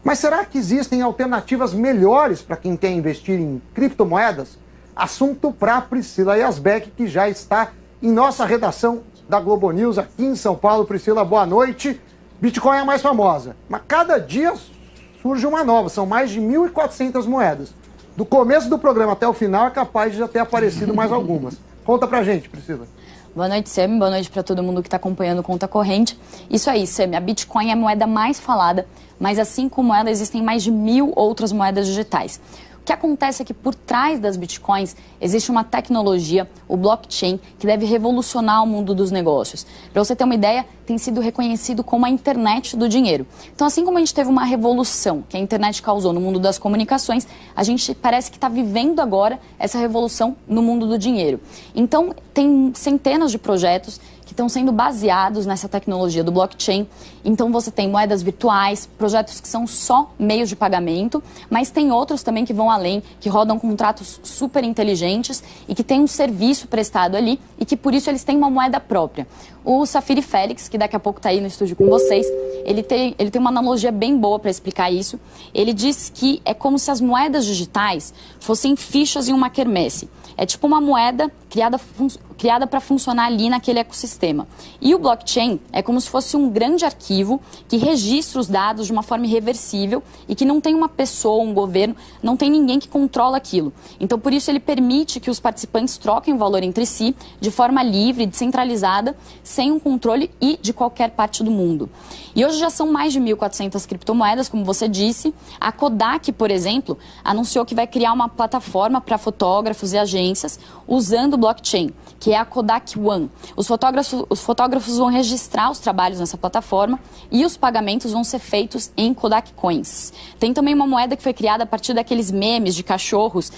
Mas será que existem alternativas melhores para quem quer investir em criptomoedas? Assunto para Priscila Yazbek, que já está em nossa redação da Globo News aqui em São Paulo. Priscila, boa noite. Bitcoin é a mais famosa, mas cada dia surge uma nova, são mais de 1.400 moedas. Do começo do programa até o final é capaz de já ter aparecido mais algumas. Conta pra gente, Priscila. Boa noite, Sam. Boa noite para todo mundo que está acompanhando Conta Corrente. Isso aí, Sam. A Bitcoin é a moeda mais falada, mas assim como ela, existem mais de 1.000 outras moedas digitais. O que acontece é que por trás das Bitcoins existe uma tecnologia, o blockchain, que deve revolucionar o mundo dos negócios. Para você ter uma ideia, tem sido reconhecido como a internet do dinheiro. Então, assim como a gente teve uma revolução que a internet causou no mundo das comunicações, a gente parece que está vivendo agora essa revolução no mundo do dinheiro. Então, tem centenas de projetos que estão sendo baseados nessa tecnologia do blockchain. Então você tem moedas virtuais, projetos que são só meios de pagamento, mas tem outros também que vão além, que rodam contratos super inteligentes e que tem um serviço prestado ali e que por isso eles têm uma moeda própria. O Safiri Félix, que daqui a pouco está aí no estúdio com vocês, ele tem uma analogia bem boa para explicar isso. Ele diz que é como se as moedas digitais fossem fichas em uma quermesse. É tipo uma moeda criada para funcionar ali naquele ecossistema. E o blockchain é como se fosse um grande arquivo que registra os dados de uma forma irreversível e que não tem uma pessoa, um governo, não tem ninguém que controla aquilo. Então, por isso, ele permite que os participantes troquem o valor entre si de forma livre, descentralizada, sem um controle e de qualquer parte do mundo. E hoje já são mais de 1.400 criptomoedas, como você disse. A Kodak, por exemplo, anunciou que vai criar uma plataforma para fotógrafos e agências usando o blockchain, que é a Kodak One. Os fotógrafos vão registrar os trabalhos nessa plataforma e os pagamentos vão ser feitos em Kodak Coins. Tem também uma moeda que foi criada a partir daqueles memes de cachorros,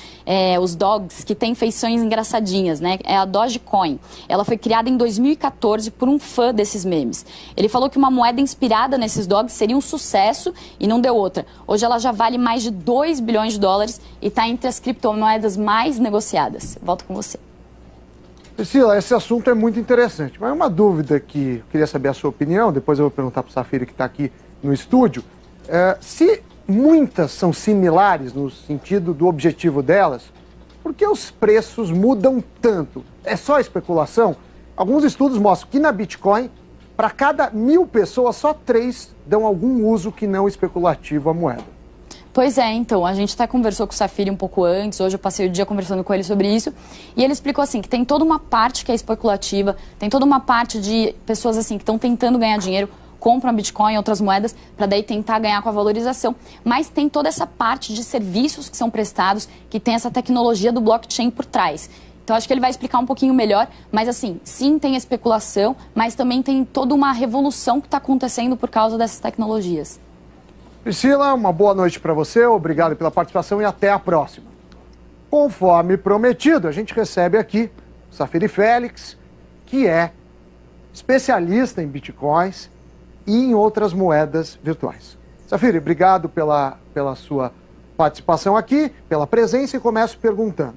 os dogs, que têm feições engraçadinhas, né? É a Dogecoin. Ela foi criada em 2014 por um fã desses memes. Ele falou que uma moeda inspirada nesses dogs seria um sucesso e não deu outra. Hoje ela já vale mais de 2 bilhões de dólares e está entre as criptomoedas mais negociadas. Volto com você. Priscila, esse assunto é muito interessante, mas uma dúvida que eu queria saber a sua opinião, depois eu vou perguntar para o Safiri que está aqui no estúdio, se muitas são similares no sentido do objetivo delas, por que os preços mudam tanto? É só especulação? Alguns estudos mostram que na Bitcoin, para cada 1.000 pessoas, só 3 dão algum uso que não especulativo à moeda. Pois é, então, a gente até conversou com o Safiri um pouco antes, hoje eu passei o dia conversando com ele sobre isso, e ele explicou assim, que tem toda uma parte que é especulativa, tem toda uma parte de pessoas assim que estão tentando ganhar dinheiro, compram Bitcoin e outras moedas para daí tentar ganhar com a valorização, mas tem toda essa parte de serviços que são prestados, que tem essa tecnologia do blockchain por trás. Então, acho que ele vai explicar um pouquinho melhor, mas assim, sim, tem especulação, mas também tem toda uma revolução que está acontecendo por causa dessas tecnologias. Priscila, uma boa noite para você, obrigado pela participação e até a próxima. Conforme prometido, a gente recebe aqui o Safiri Félix, que é especialista em bitcoins e em outras moedas virtuais. Safiri, obrigado pela sua participação aqui, pela presença, e começo perguntando.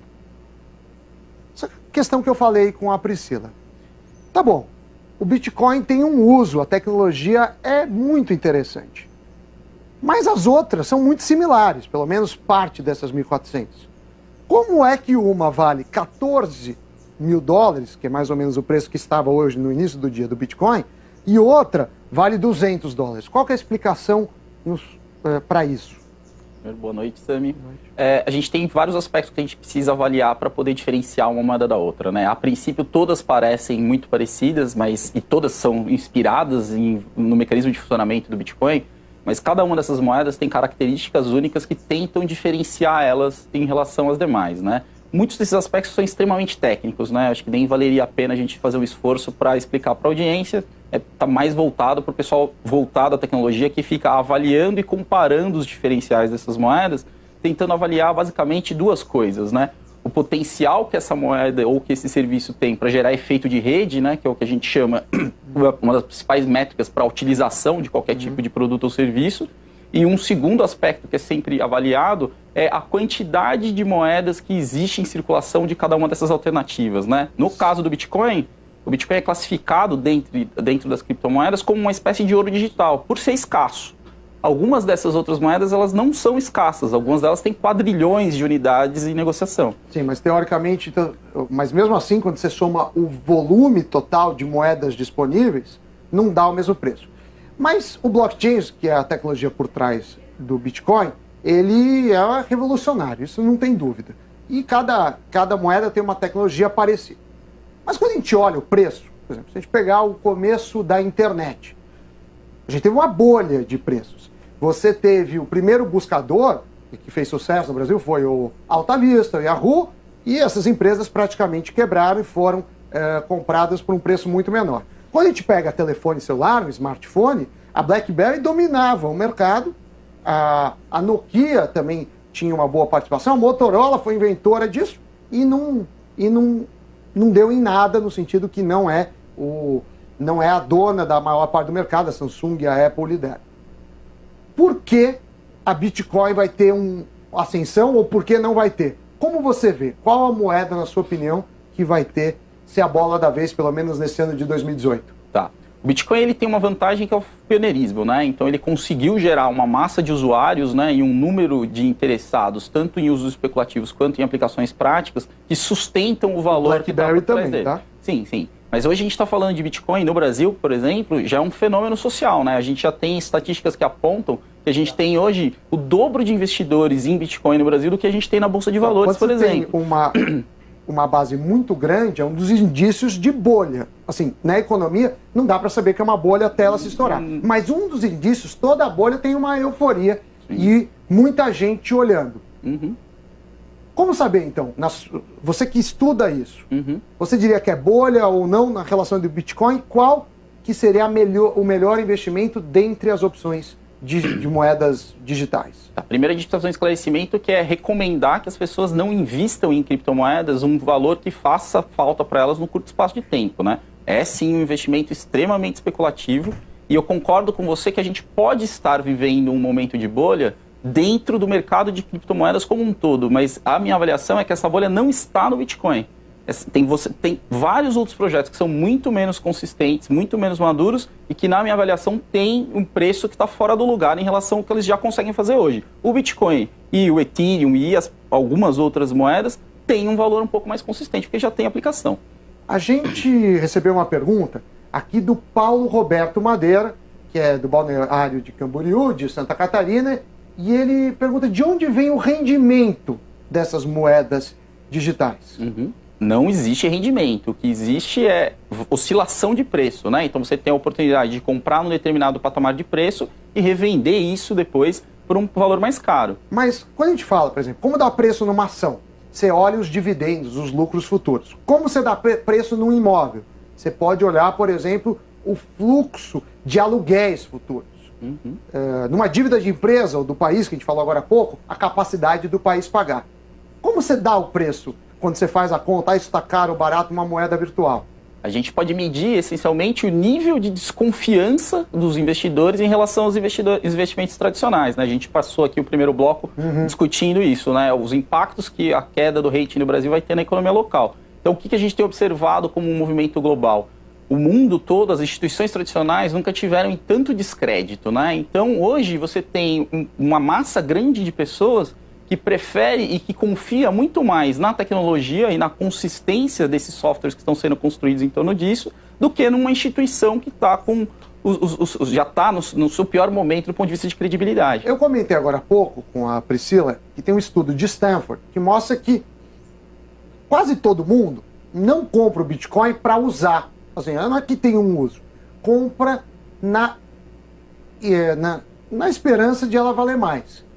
Essa questão que eu falei com a Priscila. Tá bom, o Bitcoin tem um uso, a tecnologia é muito interessante. Mas as outras são muito similares, pelo menos parte dessas 1.400. Como é que uma vale 14 mil dólares, que é mais ou menos o preço que estava hoje no início do dia do Bitcoin, e outra vale 200 dólares? Qual que é a explicação para isso? Boa noite, Sami. A gente tem vários aspectos que a gente precisa avaliar para poder diferenciar uma moeda da outra, né? A princípio, todas parecem muito parecidas, e todas são inspiradas no mecanismo de funcionamento do Bitcoin, mas cada uma dessas moedas tem características únicas que tentam diferenciar elas em relação às demais, né? Muitos desses aspectos são extremamente técnicos, né? Acho que nem valeria a pena a gente fazer um esforço para explicar para a audiência. Está mais voltado para o pessoal voltado à tecnologia que fica avaliando e comparando os diferenciais dessas moedas, tentando avaliar basicamente duas coisas, né? O potencial que essa moeda ou que esse serviço tem para gerar efeito de rede, né, que é o que a gente chama uma das principais métricas para a utilização de qualquer tipo de produto ou serviço. E um segundo aspecto que é sempre avaliado é a quantidade de moedas que existe em circulação de cada uma dessas alternativas, né? No caso do Bitcoin, o Bitcoin é classificado dentro das criptomoedas como uma espécie de ouro digital, por ser escasso. Algumas dessas outras moedas, elas não são escassas. Algumas delas têm quadrilhões de unidades em negociação. Sim, mas teoricamente, mas mesmo assim, quando você soma o volume total de moedas disponíveis, não dá o mesmo preço. Mas o blockchain, que é a tecnologia por trás do Bitcoin, ele é revolucionário, isso não tem dúvida. E cada moeda tem uma tecnologia parecida. Mas quando a gente olha o preço, por exemplo, se a gente pegar o começo da internet, a gente teve uma bolha de preços. Você teve o primeiro buscador, que fez sucesso no Brasil, foi o Alta Vista, o Yahoo, e essas empresas praticamente quebraram e foram compradas por um preço muito menor. Quando a gente pega telefone celular, um smartphone, a BlackBerry dominava o mercado, a Nokia também tinha uma boa participação, a Motorola foi inventora disso e não deu em nada, no sentido que não é a dona da maior parte do mercado, a Samsung e a Apple lideram. Por que a Bitcoin vai ter uma ascensão ou por que não vai ter? Como você vê? Qual a moeda, na sua opinião, que vai ser a bola da vez, pelo menos nesse ano de 2018? Tá. O Bitcoin ele tem uma vantagem que é o pioneirismo, né? Então ele conseguiu gerar uma massa de usuários, né, e um número de interessados, tanto em usos especulativos quanto em aplicações práticas, que sustentam o valor que BlackBerry também, tá? Sim, sim. Mas hoje a gente está falando de Bitcoin no Brasil, por exemplo, já é um fenômeno social, né? A gente já tem estatísticas que apontam que a gente tem hoje o dobro de investidores em Bitcoin no Brasil do que a gente tem na Bolsa de Valores, por exemplo. Tem uma base muito grande, é um dos indícios de bolha. Assim, na economia, não dá para saber que é uma bolha até ela se estourar. Mas um dos indícios, toda a bolha tem uma euforia. Sim. E muita gente olhando. Uhum. Como saber, então? Você que estuda isso, uhum. Você diria que é bolha ou não na relação do Bitcoin? Qual que seria o melhor investimento dentre as opções de moedas digitais? A primeira, a gente precisa fazer um esclarecimento que é recomendar que as pessoas não invistam em criptomoedas um valor que faça falta para elas no curto espaço de tempo, né? É sim um investimento extremamente especulativo e eu concordo com você que a gente pode estar vivendo um momento de bolha dentro do mercado de criptomoedas como um todo, mas a minha avaliação é que essa bolha não está no Bitcoin. Tem vários outros projetos que são muito menos consistentes, muito menos maduros e que, na minha avaliação, tem um preço que está fora do lugar em relação ao que eles já conseguem fazer hoje. O Bitcoin e o Ethereum e algumas outras moedas têm um valor um pouco mais consistente, porque já tem aplicação. A gente recebeu uma pergunta aqui do Paulo Roberto Madeira, que é do balneário de Camboriú, de Santa Catarina, e ele pergunta de onde vem o rendimento dessas moedas digitais. Uhum. Não existe rendimento. O que existe é oscilação de preço, né? Então você tem a oportunidade de comprar num determinado patamar de preço e revender isso depois por um valor mais caro. Mas quando a gente fala, por exemplo, como dar preço numa ação? Você olha os dividendos, os lucros futuros. Como você dá preço num imóvel? Você pode olhar, por exemplo, o fluxo de aluguéis futuros. Uhum. Numa dívida de empresa ou do país, que a gente falou agora há pouco, a capacidade do país pagar. Como você dá o preço quando você faz a conta, isso está caro ou barato, uma moeda virtual? A gente pode medir, essencialmente, o nível de desconfiança dos investidores em relação aos investimentos tradicionais, né? A gente passou aqui o primeiro bloco discutindo isso, né? Os impactos que a queda do rating no Brasil vai ter na economia local. Então, o que a gente tem observado como um movimento global? O mundo todo, as instituições tradicionais nunca tiveram em tanto descrédito, né? Então, hoje, você tem uma massa grande de pessoas que prefere e que confia muito mais na tecnologia e na consistência desses softwares que estão sendo construídos em torno disso, do que numa instituição que está com já está no seu pior momento do ponto de vista de credibilidade. Eu comentei agora há pouco com a Priscila que tem um estudo de Stanford que mostra que quase todo mundo não compra o Bitcoin para usar. Assim, não é que tem um uso. Compra na esperança de ela valer mais.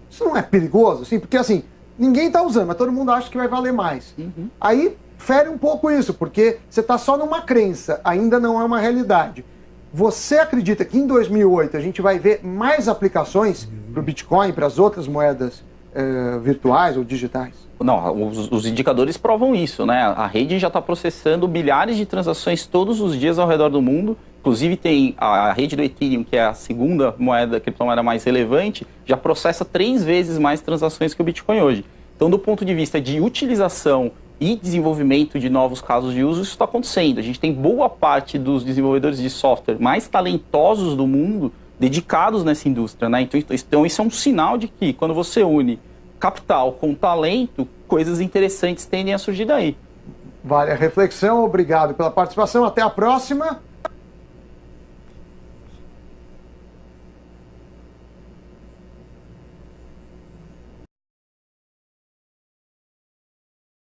Isso não é perigoso? Assim, porque assim, ninguém está usando, mas todo mundo acha que vai valer mais. Uhum. Aí fere um pouco isso, porque você está só numa crença, ainda não é uma realidade. Você acredita que em 2008 a gente vai ver mais aplicações para o Bitcoin, para as outras moedas virtuais ou digitais? Não, os indicadores provam isso, né? A rede já está processando milhares de transações todos os dias ao redor do mundo. Inclusive tem a rede do Ethereum, que é a segunda criptomoeda mais relevante, já processa 3 vezes mais transações que o Bitcoin hoje. Então, do ponto de vista de utilização e desenvolvimento de novos casos de uso, isso está acontecendo. A gente tem boa parte dos desenvolvedores de software mais talentosos do mundo dedicados nessa indústria, né? Então isso é um sinal de que quando você une capital com talento, coisas interessantes tendem a surgir daí. Vale a reflexão, obrigado pela participação, até a próxima.